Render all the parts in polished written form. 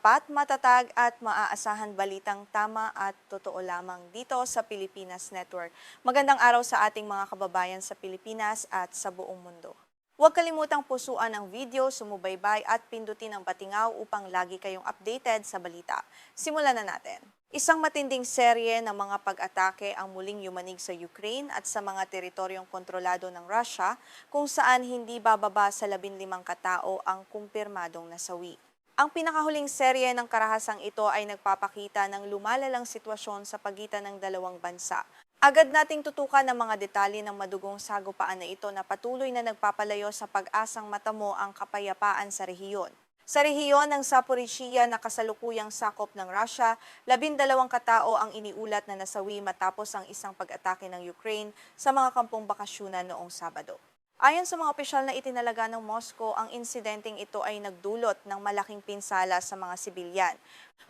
tapat, matatag at maaasahan balitang tama at totoo lamang dito sa Pilipinas Network. Magandang araw sa ating mga kababayan sa Pilipinas at sa buong mundo. Huwag kalimutang pusuan ang video, sumubaybay at pindutin ang batingaw upang lagi kayong updated sa balita. Simulan na natin. Isang matinding serye ng mga pag-atake ang muling yumanig sa Ukraine at sa mga teritoryong kontrolado ng Russia kung saan hindi bababa sa 15 katao ang kumpirmadong nasawi. Ang pinakahuling serye ng karahasang ito ay nagpapakita ng lumalalang sitwasyon sa pagitan ng dalawang bansa. Agad nating tutukan ang mga detalye ng madugong sagupaan na ito na patuloy na nagpapalayo sa pag-asang matamo ang kapayapaan sa rehiyon. Sa rehiyon ng Zaporizhia na kasalukuyang sakop ng Russia, 12 katao ang iniulat na nasawi matapos ang isang pag-atake ng Ukraine sa mga kampong bakasyunan noong Sabado. Ayon sa mga opisyal na itinalaga ng Moscow, ang insidenteng ito ay nagdulot ng malaking pinsala sa mga sibilyan.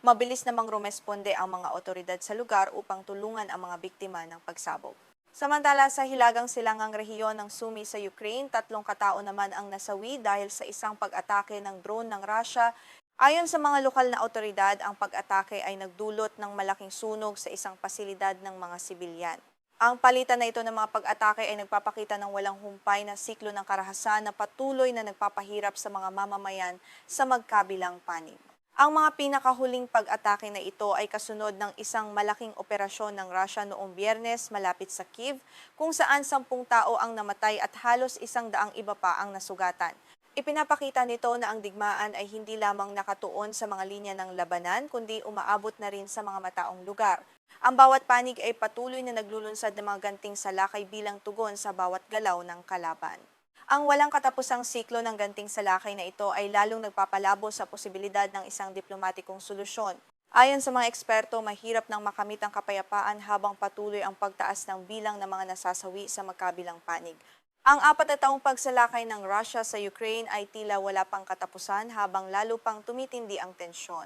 Mabilis namang rumesponde ang mga otoridad sa lugar upang tulungan ang mga biktima ng pagsabog. Samantala sa hilagang silangang rehiyon ng Sumy sa Ukraine, 3 katao naman ang nasawi dahil sa isang pag-atake ng drone ng Russia. Ayon sa mga lokal na otoridad, ang pag-atake ay nagdulot ng malaking sunog sa isang pasilidad ng mga sibilyan. Ang palitan na ito ng mga pag-atake ay nagpapakita ng walang humpay na siklo ng karahasan na patuloy na nagpapahirap sa mga mamamayan sa magkabilang panig. Ang mga pinakahuling pag-atake na ito ay kasunod ng isang malaking operasyon ng Russia noong Biyernes malapit sa Kyiv, kung saan 10 tao ang namatay at halos 100 iba pa ang nasugatan. Ipinapakita nito na ang digmaan ay hindi lamang nakatuon sa mga linya ng labanan, kundi umaabot na rin sa mga mataong lugar. Ang bawat panig ay patuloy na naglulunsad ng mga ganting salakay bilang tugon sa bawat galaw ng kalaban. Ang walang katapusang siklo ng ganting salakay na ito ay lalong nagpapalabo sa posibilidad ng isang diplomatikong solusyon. Ayon sa mga eksperto, mahirap nang makamit ang kapayapaan habang patuloy ang pagtaas ng bilang ng mga nasasawi sa magkabilang panig. Ang 4 na taong pagsalakay ng Russia sa Ukraine ay tila wala pang katapusan habang lalo pang tumitindi ang tensyon.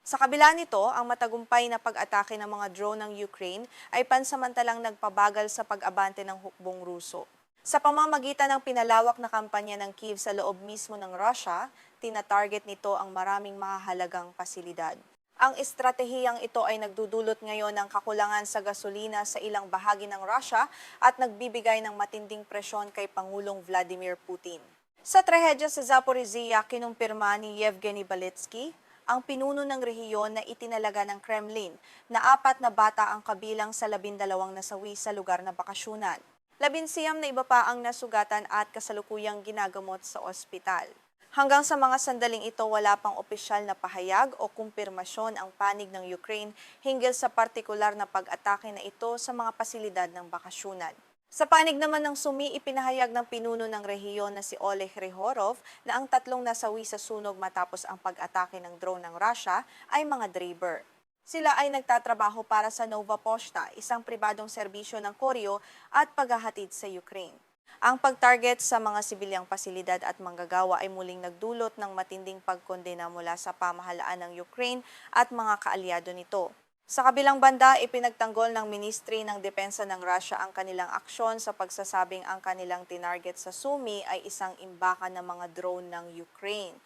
Sa kabila nito, ang matagumpay na pag-atake ng mga drone ng Ukraine ay pansamantalang nagpabagal sa pag-abante ng hukbong Ruso. Sa pamamagitan ng pinalawak na kampanya ng Kyiv sa loob mismo ng Russia, tina-target nito ang maraming mahahalagang pasilidad. Ang estratehiyang ito ay nagdudulot ngayon ng kakulangan sa gasolina sa ilang bahagi ng Russia at nagbibigay ng matinding presyon kay Pangulong Vladimir Putin. Sa trahedya sa Zaporizhia, kinumpirma ni Yevgeny Baletsky, ang pinuno ng rehiyon na itinalaga ng Kremlin, na 4 na bata ang kabilang sa 12 nasawi sa lugar na bakasyunan. 19 na iba pa ang nasugatan at kasalukuyang ginagamot sa ospital. Hanggang sa mga sandaling ito, wala pang opisyal na pahayag o kumpirmasyon ang panig ng Ukraine hinggil sa partikular na pag-atake na ito sa mga pasilidad ng bakasyunan. Sa panig naman ng Sumy, ipinahayag ng pinuno ng rehiyon na si Oleg Ryhorov na ang 3 nasawi sa sunog matapos ang pag-atake ng drone ng Russia ay mga driver. Sila ay nagtatrabaho para sa Nova Poshta, isang pribadong serbisyo ng koryo at paghahatid sa Ukraine. Ang pag-target sa mga sibilyang pasilidad at manggagawa ay muling nagdulot ng matinding pagkondena mula sa pamahalaan ng Ukraine at mga kaalyado nito. Sa kabilang banda, ipinagtanggol ng Ministry ng Depensa ng Russia ang kanilang aksyon sa pagsasabing ang kanilang tinarget sa Sumy ay isang imbakan ng mga drone ng Ukraine.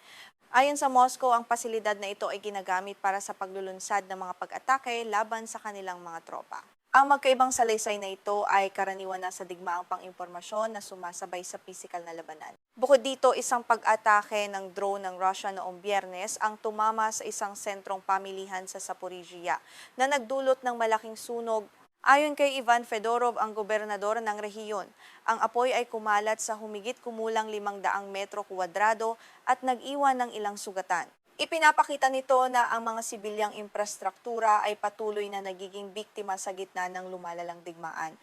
Ayon sa Moscow, ang pasilidad na ito ay ginagamit para sa paglulunsad ng mga pag-atake laban sa kanilang mga tropa. Ang magkaibang salaysay na ito ay karaniwan na sa digmaang pang-impormasyon na sumasabay sa pisikal na labanan. Bukod dito, isang pag-atake ng drone ng Russia noong Biyernes ang tumama sa isang sentrong pamilihan sa Zaporizhia na nagdulot ng malaking sunog. Ayon kay Ivan Fedorov, ang gobernador ng rehiyon, ang apoy ay kumalat sa humigit kumulang 500 metro kuwadrado at nag-iwan ng ilang sugatan. Ipinapakita nito na ang mga sibilyang infrastruktura ay patuloy na nagiging biktima sa gitna ng lumalalang digmaan.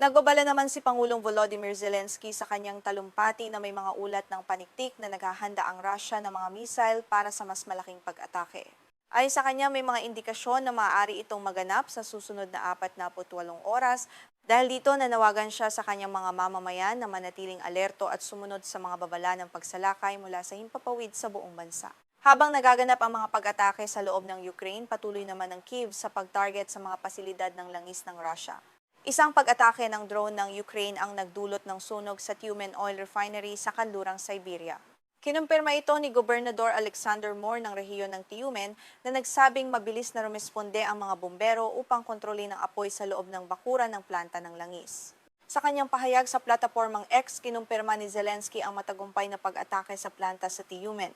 Nagbabala naman si Pangulong Volodymyr Zelensky sa kanyang talumpati na may mga ulat ng paniktik na naghahanda ang Russia ng mga missile para sa mas malaking pag-atake. Ayon sa kanya, may mga indikasyon na maaari itong maganap sa susunod na 48 oras. Dahil dito, nanawagan siya sa kanyang mga mamamayan na manatiling alerto at sumunod sa mga babala ng pagsalakay mula sa himpapawid sa buong bansa. Habang nagaganap ang mga pag-atake sa loob ng Ukraine, patuloy naman ng Kyiv sa pag-target sa mga pasilidad ng langis ng Russia. Isang pag-atake ng drone ng Ukraine ang nagdulot ng sunog sa Tyumen Oil Refinery sa kanlurang Siberia. Kinumpirma ito ni Gobernador Alexander Moore ng rehiyon ng Tiumen na nagsabing mabilis na rumesponde ang mga bumbero upang kontrolin ang apoy sa loob ng bakuran ng planta ng langis. Sa kanyang pahayag sa platapormang X, kinumpirma ni Zelensky ang matagumpay na pag-atake sa planta sa Tiumen.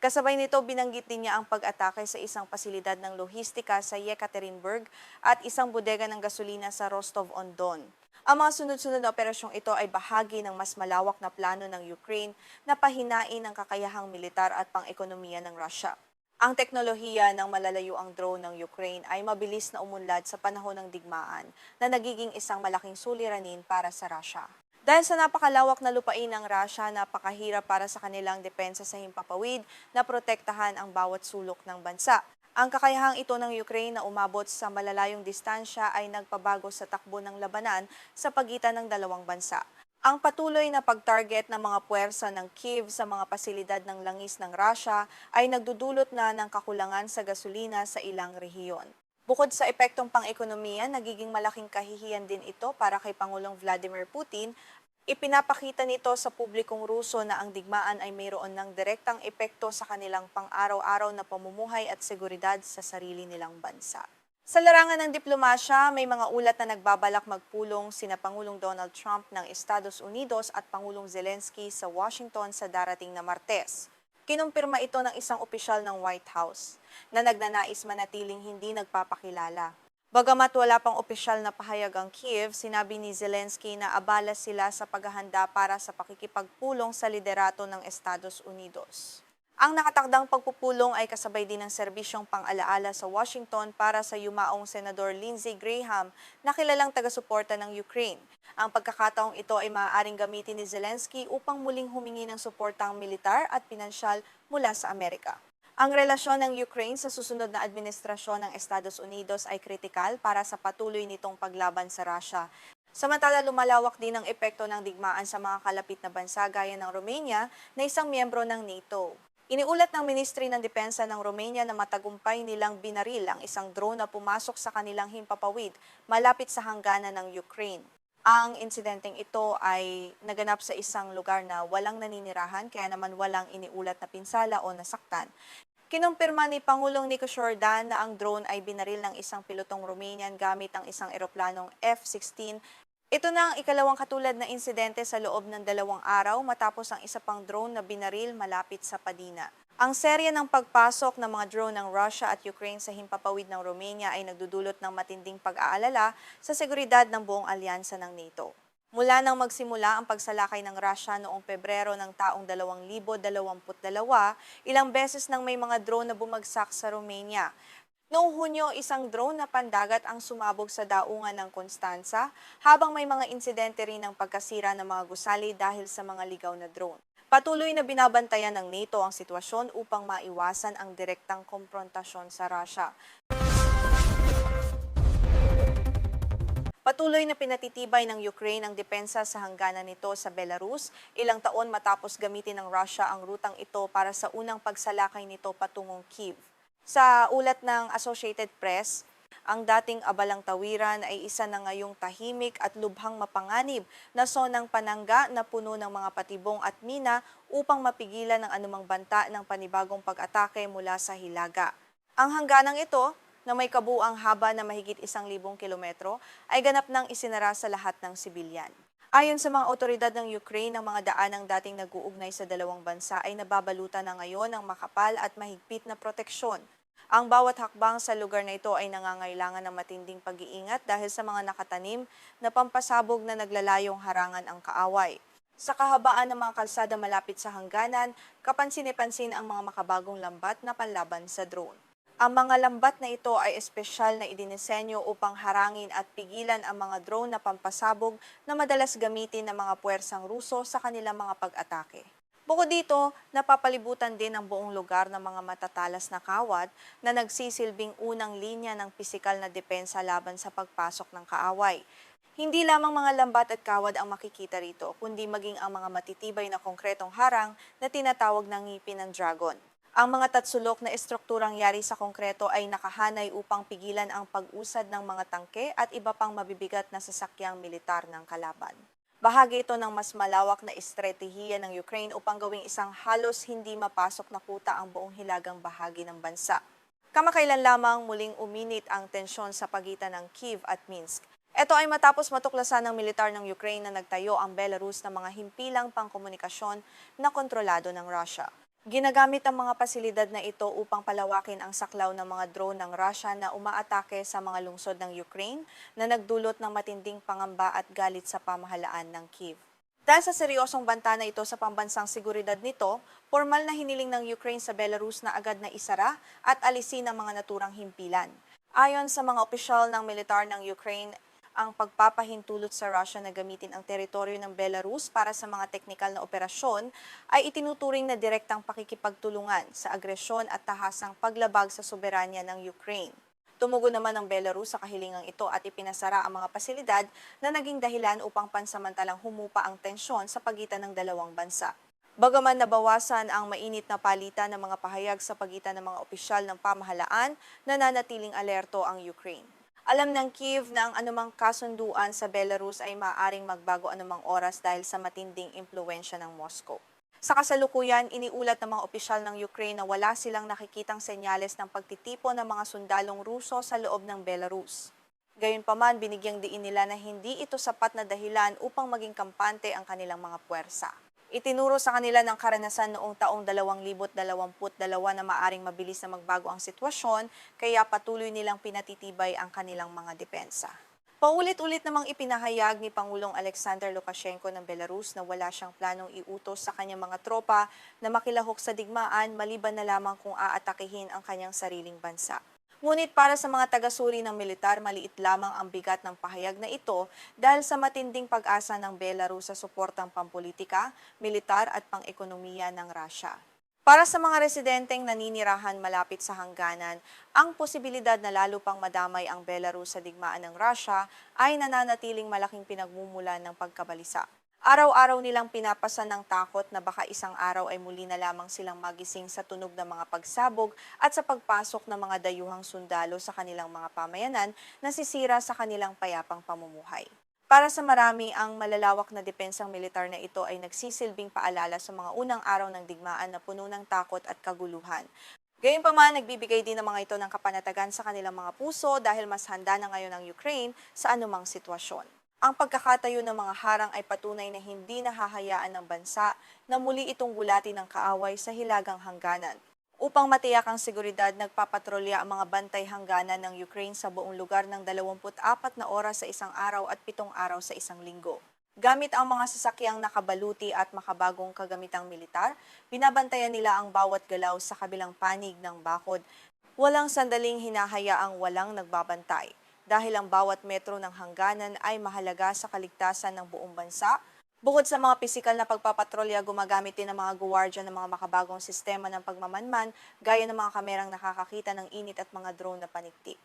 Kasabay nito, binanggit din niya ang pag-atake sa isang pasilidad ng lohistika sa Yekaterinburg at isang bodega ng gasolina sa Rostov-on-Don. Ang mga sunod-sunod na operasyong ito ay bahagi ng mas malawak na plano ng Ukraine na pahinain ang kakayahang militar at pang-ekonomiya ng Russia. Ang teknolohiya ng malalayuang drone ng Ukraine ay mabilis na umunlad sa panahon ng digmaan na nagiging isang malaking suliranin para sa Russia. Dahil sa napakalawak na lupain ng Russia, napakahirap para sa kanilang depensa sa himpapawid na protektahan ang bawat sulok ng bansa. Ang kakayahang ito ng Ukraine na umabot sa malalayong distansya ay nagpabago sa takbo ng labanan sa pagitan ng dalawang bansa. Ang patuloy na pag-target ng mga puwersa ng Kyiv sa mga pasilidad ng langis ng Russia ay nagdudulot na ng kakulangan sa gasolina sa ilang rehiyon. Bukod sa epektong pang-ekonomiya, nagiging malaking kahihiyan din ito para kay Pangulong Vladimir Putin. Ipinapakita nito sa publikong Ruso na ang digmaan ay mayroon ng direktang epekto sa kanilang pang-araw-araw na pamumuhay at seguridad sa sarili nilang bansa. Sa larangan ng diplomasya, may mga ulat na nagbabalak magpulong sina Pangulong Donald Trump ng Estados Unidos at Pangulong Zelensky sa Washington sa darating na Martes. Kinumpirma ito ng isang opisyal ng White House na nagnanais manatiling hindi nagpapakilala. Bagamat wala pang opisyal na pahayag ang Kyiv, sinabi ni Zelensky na abala sila sa paghahanda para sa pakikipagpulong sa liderato ng Estados Unidos. Ang nakatakdang pagpupulong ay kasabay din ng serbisyong pang-alaala sa Washington para sa yumaong Senador Lindsey Graham na kilalang taga-suporta ng Ukraine. Ang pagkakataong ito ay maaaring gamitin ni Zelensky upang muling humingi ng suportang militar at pinansyal mula sa Amerika. Ang relasyon ng Ukraine sa susunod na administrasyon ng Estados Unidos ay kritikal para sa patuloy nitong paglaban sa Russia. Samantala, lumalawak din ang epekto ng digmaan sa mga kalapit na bansa gaya ng Romania na isang miyembro ng NATO. Iniulat ng Ministry ng Depensa ng Romania na matagumpay nilang binaril ang isang drone na pumasok sa kanilang himpapawid malapit sa hangganan ng Ukraine. Ang insidenteng ito ay naganap sa isang lugar na walang naninirahan kaya naman walang iniulat na pinsala o nasaktan. Kinumpirma ni Pangulong Nico Jordan na ang drone ay binaril ng isang pilotong Romanian gamit ang isang eroplanong F-16. Ito na ang ikalawang katulad na insidente sa loob ng 2 araw matapos ang isa pang drone na binaril malapit sa Padina. Ang serya ng pagpasok ng mga drone ng Russia at Ukraine sa himpapawid ng Romania ay nagdudulot ng matinding pag-aalala sa seguridad ng buong alyansa ng NATO. Mula nang magsimula ang pagsalakay ng Russia noong Pebrero ng taong 2022, ilang beses nang may mga drone na bumagsak sa Romania. Noong Hunyo, isang drone na pandagat ang sumabog sa daungan ng Constanza, habang may mga insidente rin ng pagkasira ng mga gusali dahil sa mga ligaw na drone. Patuloy na binabantayan ng NATO ang sitwasyon upang maiwasan ang direktang komprontasyon sa Russia. Patuloy na pinatitibay ng Ukraine ang depensa sa hangganan nito sa Belarus, ilang taon matapos gamitin ng Russia ang rutang ito para sa unang pagsalakay nito patungong Kyiv. Sa ulat ng Associated Press, ang dating abalang tawiran ay isa na ngayong tahimik at lubhang mapanganib na sonang panangga na puno ng mga patibong at mina upang mapigilan ang anumang banta ng panibagong pag-atake mula sa hilaga. Ang hangganang ito, na may kabuuang haba na mahigit 1,000 kilometro, ay ganap nang isinara sa lahat ng sibilyan. Ayon sa mga otoridad ng Ukraine, ang mga daanang dating nag-uugnay sa dalawang bansa ay nababalutan na ngayon ng makapal at mahigpit na proteksyon. Ang bawat hakbang sa lugar na ito ay nangangailangan ng matinding pag-iingat dahil sa mga nakatanim na pampasabog na naglalayong harangan ang kaaway. Sa kahabaan ng mga kalsada malapit sa hangganan, kapansin-pansin ang mga makabagong lambat na panlaban sa drone. Ang mga lambat na ito ay espesyal na idinisenyo upang harangin at pigilan ang mga drone na pampasabog na madalas gamitin ng mga puwersang Ruso sa kanilang mga pag-atake. Bukod dito, napapalibutan din ang buong lugar ng mga matatalas na kawat na nagsisilbing unang linya ng pisikal na depensa laban sa pagpasok ng kaaway. Hindi lamang mga lambat at kawad ang makikita rito, kundi maging ang mga matitibay na konkretong harang na tinatawag ng ngipin ng dragon. Ang mga tatsulok na estrukturang yari sa konkreto ay nakahanay upang pigilan ang pag-usad ng mga tangke at iba pang mabibigat na sasakyang militar ng kalaban. Bahagi ito ng mas malawak na estratehiya ng Ukraine upang gawing isang halos hindi mapasok na kuta ang buong hilagang bahagi ng bansa. Kamakailan lamang muling uminit ang tensyon sa pagitan ng Kyiv at Minsk. Ito ay matapos matuklasan ng militar ng Ukraine na nagtayo ang Belarus ng mga himpilang pangkomunikasyon na kontrolado ng Russia. Ginagamit ang mga pasilidad na ito upang palawakin ang saklaw ng mga drone ng Russia na umaatake sa mga lungsod ng Ukraine na nagdulot ng matinding pangamba at galit sa pamahalaan ng Kyiv. Dahil sa seryosong banta na ito sa pambansang seguridad nito, formal na hiniling ng Ukraine sa Belarus na agad na isara at alisin ang mga naturang himpilan. Ayon sa mga opisyal ng militar ng Ukraine, ang pagpapahintulot sa Russia na gamitin ang teritoryo ng Belarus para sa mga teknikal na operasyon ay itinuturing na direktang pakikipagtulungan sa agresyon at tahasang paglabag sa soberanya ng Ukraine. Tumugon naman ang Belarus sa kahilingang ito at ipinasara ang mga pasilidad na naging dahilan upang pansamantalang humupa ang tensyon sa pagitan ng dalawang bansa. Bagaman nabawasan ang mainit na palitan ng mga pahayag sa pagitan ng mga opisyal ng pamahalaan, nananatiling alerto ang Ukraine. Alam ng Kyiv na ang anumang kasunduan sa Belarus ay maaaring magbago anumang oras dahil sa matinding impluwensya ng Moscow. Sa kasalukuyan, iniulat ng mga opisyal ng Ukraine na wala silang nakikitang senyales ng pagtitipon ng mga sundalong Ruso sa loob ng Belarus. Gayunpaman, binigyang diin nila na hindi ito sapat na dahilan upang maging kampante ang kanilang mga puwersa. Itinuro sa kanila ng karanasan noong taong 2022 na maaring mabilis na magbago ang sitwasyon, kaya patuloy nilang pinatitibay ang kanilang mga depensa. Paulit-ulit namang ipinahayag ni Pangulong Alexander Lukashenko ng Belarus na wala siyang planong iutos sa kanyang mga tropa na makilahok sa digmaan maliban na lamang kung aatakihin ang kanyang sariling bansa. Ngunit para sa mga taga-suri ng militar, maliit lamang ang bigat ng pahayag na ito dahil sa matinding pag-asa ng Belarus sa suportang pampolitika, militar at pang-ekonomiya ng Russia. Para sa mga residenteng naninirahan malapit sa hangganan, ang posibilidad na lalo pang madamay ang Belarus sa digmaan ng Russia ay nananatiling malaking pinagmumulan ng pagkabalisa. Araw-araw nilang pinapasan ng takot na baka isang araw ay muli na lamang silang magising sa tunog ng mga pagsabog at sa pagpasok ng mga dayuhang sundalo sa kanilang mga pamayanan na sisira sa kanilang payapang pamumuhay. Para sa marami, ang malalawak na depensang militar na ito ay nagsisilbing paalala sa mga unang araw ng digmaan na puno ng takot at kaguluhan. Gayunpaman, nagbibigay din ng mga ito ng kapanatagan sa kanilang mga puso dahil mas handa na ngayon ang Ukraine sa anumang sitwasyon. Ang pagkakatayo ng mga harang ay patunay na hindi nahahayaan ng bansa na muli itong gulatin ng kaaway sa hilagang hangganan. Upang matiyak ang seguridad, nagpapatrolya ang mga bantay hangganan ng Ukraine sa buong lugar ng 24 na oras sa isang araw at 7 araw sa isang linggo. Gamit ang mga sasakyang nakabaluti at makabagong kagamitang militar, binabantayan nila ang bawat galaw sa kabilang panig ng bakod. Walang sandaling hinahayaang walang nagbabantay dahil ang bawat metro ng hangganan ay mahalaga sa kaligtasan ng buong bansa. Bukod sa mga pisikal na pagpapatrolya, gumagamit din ng mga guwardiya ng mga makabagong sistema ng pagmamanman gaya ng mga kamerang nakakakita ng init at mga drone na paniktik.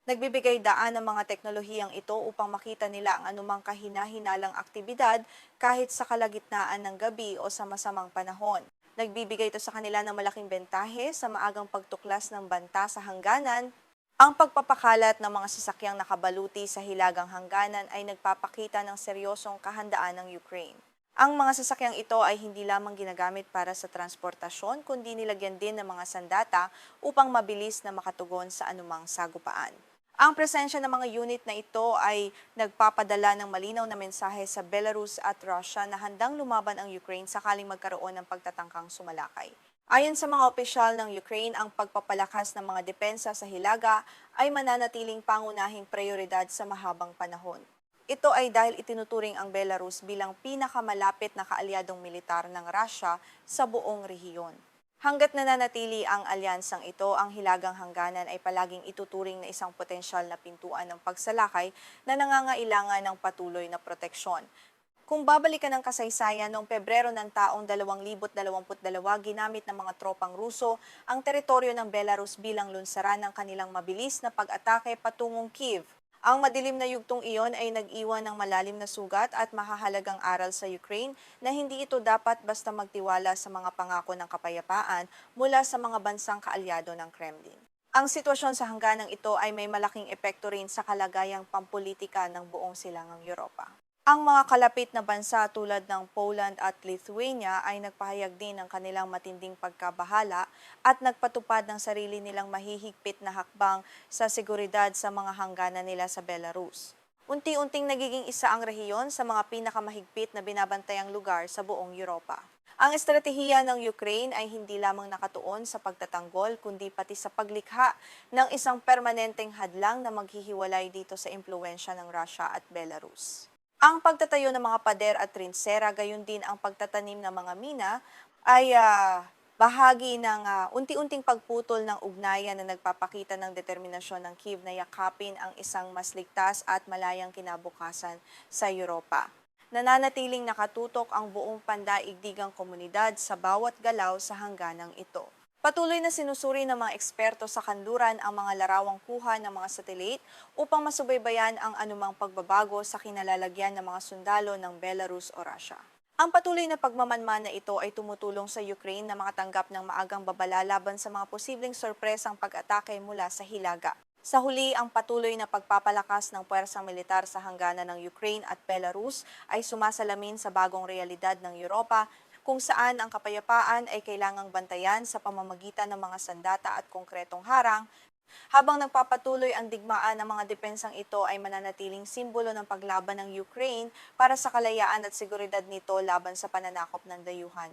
Nagbibigay daan ng mga teknolohiyang ito upang makita nila ang anumang kahina-hinalang aktibidad kahit sa kalagitnaan ng gabi o sa masamang panahon. Nagbibigay ito sa kanila ng malaking bentahe sa maagang pagtuklas ng banta sa hangganan. Ang pagpapakalat ng mga sasakyang nakabaluti sa hilagang hangganan ay nagpapakita ng seryosong kahandaan ng Ukraine. Ang mga sasakyang ito ay hindi lamang ginagamit para sa transportasyon, kundi nilagyan din ng mga sandata upang mabilis na makatugon sa anumang sagupaan. Ang presensya ng mga unit na ito ay nagpapadala ng malinaw na mensahe sa Belarus at Russia na handang lumaban ang Ukraine sakaling magkaroon ng pagtatangkang sumalakay. Ayon sa mga opisyal ng Ukraine, ang pagpapalakas ng mga depensa sa Hilaga ay mananatiling pangunahing prioridad sa mahabang panahon. Ito ay dahil itinuturing ang Belarus bilang pinakamalapit na kaalyadong militar ng Russia sa buong rehiyon. Hanggat nananatili ang alyansang ito, ang Hilagang Hangganan ay palaging ituturing na isang potensyal na pintuan ng pagsalakay na nangangailangan ng patuloy na proteksyon. Kung babalikan ang kasaysayan, noong Pebrero ng taong 2022, ginamit ng mga tropang Ruso ang teritoryo ng Belarus bilang lunsaran ng kanilang mabilis na pag-atake patungong Kyiv. Ang madilim na yugtong iyon ay nag-iwan ng malalim na sugat at mahahalagang aral sa Ukraine na hindi ito dapat basta magtiwala sa mga pangako ng kapayapaan mula sa mga bansang kaalyado ng Kremlin. Ang sitwasyon sa hangganang ito ay may malaking epekto rin sa kalagayang pampolitika ng buong silangang Europa. Ang mga kalapit na bansa tulad ng Poland at Lithuania ay nagpahayag din ng kanilang matinding pagkabahala at nagpatupad ng sarili nilang mahihigpit na hakbang sa seguridad sa mga hangganan nila sa Belarus. Unti-unting nagiging isa ang rehiyon sa mga pinakamahigpit na binabantayang lugar sa buong Europa. Ang estratehiya ng Ukraine ay hindi lamang nakatuon sa pagtatanggol kundi pati sa paglikha ng isang permanenteng hadlang na maghihiwalay dito sa impluensya ng Russia at Belarus. Ang pagtatayo ng mga pader at trinsera, gayon din ang pagtatanim ng mga mina, ay bahagi ng unti-unting pagputol ng ugnayan na nagpapakita ng determinasyon ng Kiev na yakapin ang isang mas ligtas at malayang kinabukasan sa Europa. Nananatiling nakatutok ang buong pandaigdigang komunidad sa bawat galaw sa hangganang ito. Patuloy na sinusuri ng mga eksperto sa kanluran ang mga larawang kuha ng mga satellite upang masubaybayan ang anumang pagbabago sa kinalalagyan ng mga sundalo ng Belarus o Russia. Ang patuloy na pagmamanmana ito ay tumutulong sa Ukraine na makatanggap ng maagang babala laban sa mga posibleng sorpresang pag-atake mula sa hilaga. Sa huli, ang patuloy na pagpapalakas ng puwersang militar sa hangganan ng Ukraine at Belarus ay sumasalamin sa bagong realidad ng Europa kung saan ang kapayapaan ay kailangang bantayan sa pamamagitan ng mga sandata at konkretong harang, habang nagpapatuloy ang digmaan ng mga depensang ito ay mananatiling simbolo ng paglaban ng Ukraine para sa kalayaan at seguridad nito laban sa pananakop ng dayuhan.